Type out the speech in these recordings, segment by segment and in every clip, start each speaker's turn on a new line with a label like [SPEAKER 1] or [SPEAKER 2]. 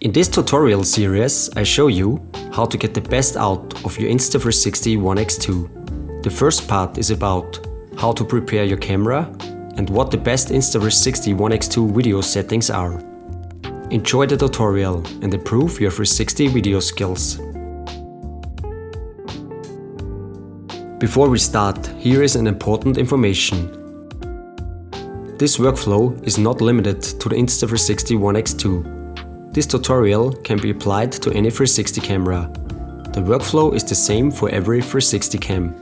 [SPEAKER 1] In this tutorial series, I show you how to get the best out of your Insta360 ONE X2. The first part is about how to prepare your camera and what the best Insta360 ONE X2 video settings are. Enjoy the tutorial and improve your 360 video skills. Before we start, here is an important information. This workflow is not limited to the Insta360 ONE X2. This tutorial can be applied to any 360 camera. The workflow is the same for every 360 cam.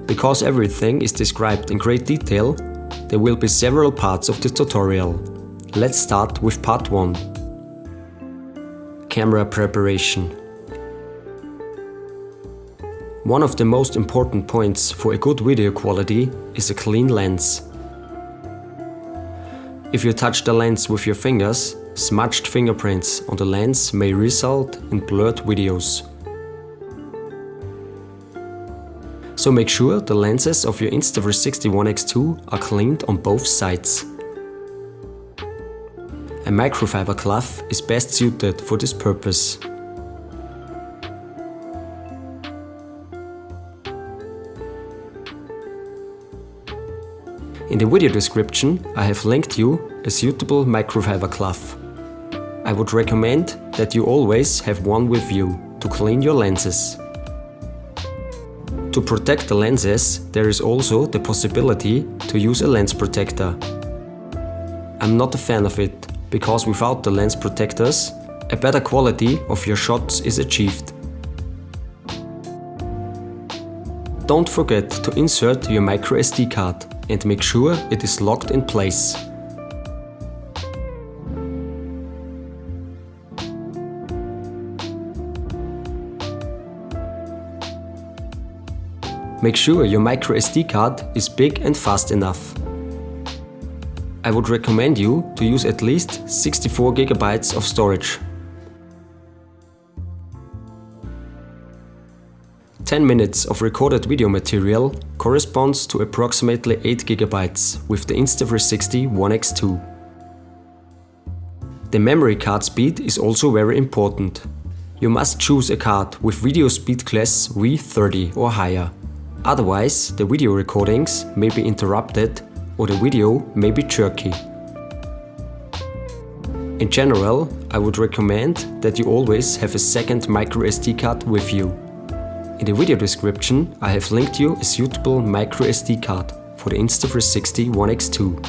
[SPEAKER 1] Because everything is described in great detail, there will be several parts of this tutorial. Let's start with part 1. Camera preparation. One of the most important points for a good video quality is a clean lens. If you touch the lens with your fingers, smudged fingerprints on the lens may result in blurred videos. So make sure the lenses of your Insta360 ONE X2 are cleaned on both sides. A microfiber cloth is best suited for this purpose. In the video description, I have linked you a suitable microfiber cloth. I would recommend that you always have one with you to clean your lenses. To protect the lenses, there is also the possibility to use a lens protector. I'm not a fan of it, because without the lens protectors, a better quality of your shots is achieved. Don't forget to insert your microSD card and make sure it is locked in place. Make sure your microSD card is big and fast enough. I would recommend you to use at least 64 GB of storage. 10 minutes of recorded video material corresponds to approximately 8 GB with the Insta360 ONE X2. The memory card speed is also very important. You must choose a card with video speed class V30 or higher. Otherwise, the video recordings may be interrupted or the video may be jerky. In general, I would recommend that you always have a second microSD card with you. In the video description, I have linked you a suitable microSD card for the Insta360 ONE X2.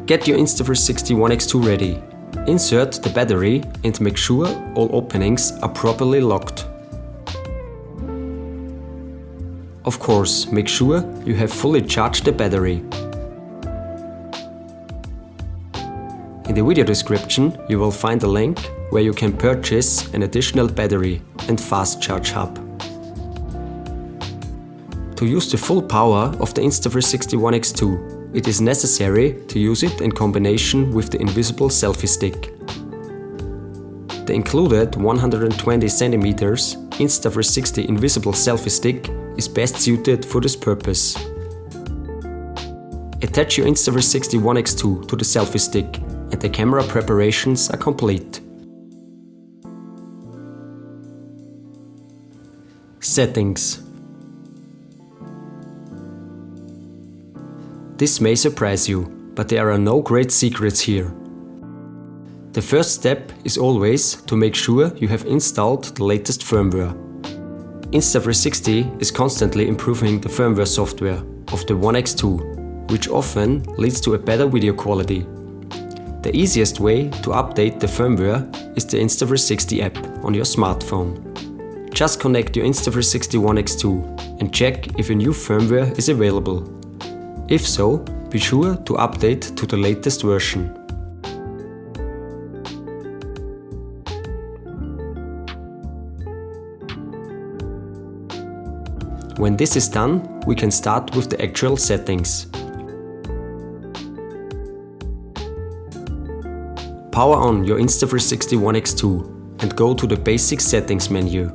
[SPEAKER 1] Get your Insta360 ONE X2 ready. Insert the battery and make sure all openings are properly locked. Of course, make sure you have fully charged the battery. In the video description, you will find a link where you can purchase an additional battery and fast charge hub. To use the full power of the Insta360 ONE X2, it is necessary to use it in combination with the invisible selfie stick. The included 120 cm Insta360 invisible selfie stick is best suited for this purpose. Attach your Insta360 ONE X2 to the selfie stick and the camera preparations are complete. Settings. This may surprise you, but there are no great secrets here. The first step is always to make sure you have installed the latest firmware. Insta360 is constantly improving the firmware software of the ONE X2, which often leads to a better video quality. The easiest way to update the firmware is the Insta360 app on your smartphone. Just connect your Insta360 ONE X2 and check if a new firmware is available. If so, be sure to update to the latest version. When this is done, we can start with the actual settings. Power on your Insta360 ONE X2 and go to the Basic Settings menu.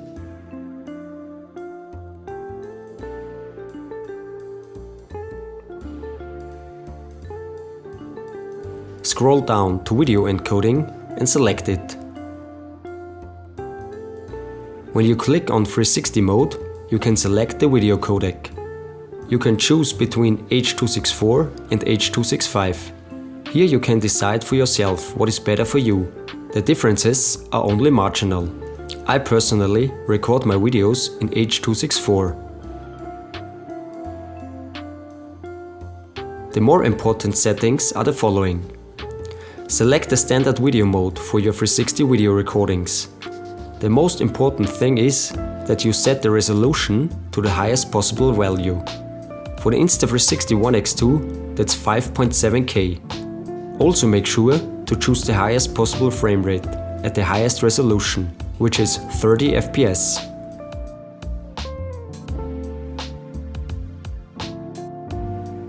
[SPEAKER 1] scroll down to Video Encoding and select it. When you click on 360 mode, you can select the video codec. You can choose between H.264 and H.265. Here you can decide for yourself what is better for you. The differences are only marginal. I personally record my videos in H.264. The more important settings are the following. Select the standard video mode for your 360 video recordings. The most important thing is that you set the resolution to the highest possible value. For the Insta360 ONE X2, that's 5.7K. Also make sure to choose the highest possible frame rate at the highest resolution, which is 30 FPS.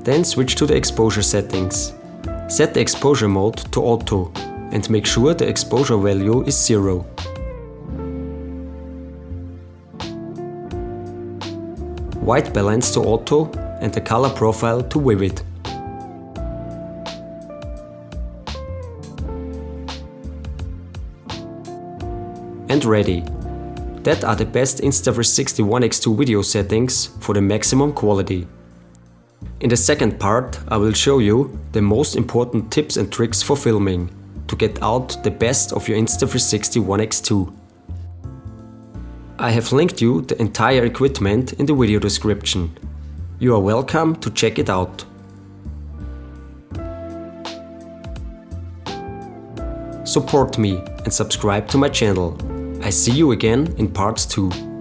[SPEAKER 1] Then switch to the exposure settings. Set the exposure mode to auto and make sure the exposure value is 0. White balance to auto and the color profile to vivid. And ready. That are the best Insta360 ONE X2 video settings for the maximum quality. In the second part, I will show you the most important tips and tricks for filming to get out the best of your Insta360 ONE X2. I have linked you the entire equipment in the video description. You are welcome to check it out. Support me and subscribe to my channel. I see you again in part 2.